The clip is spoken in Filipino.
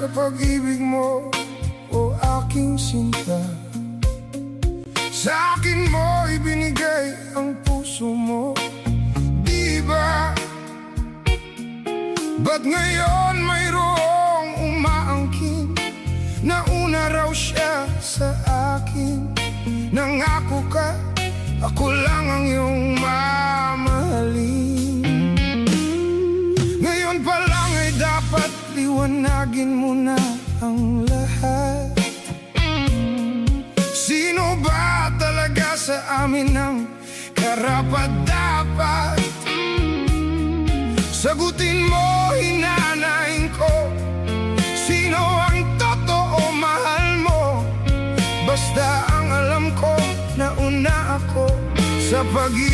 sa pag-ibig mo, o aking sinta. Sa akin mo ibinigay ang puso mo, di ba? Ba't ngayon mayroong umaangkin? Nauna raw siya sa akin. Nangako ka, ako lang ang iyong mamahalin. Ngayon pa lang ay dapat liwanagin mo na ang lahat. Sino ba talaga sa amin ang karapat-dapat? Sagutin mo, hinanaing ko, sino ang totoo mahal mo? Basta ang alam ko, nauna ako sa pag-ibig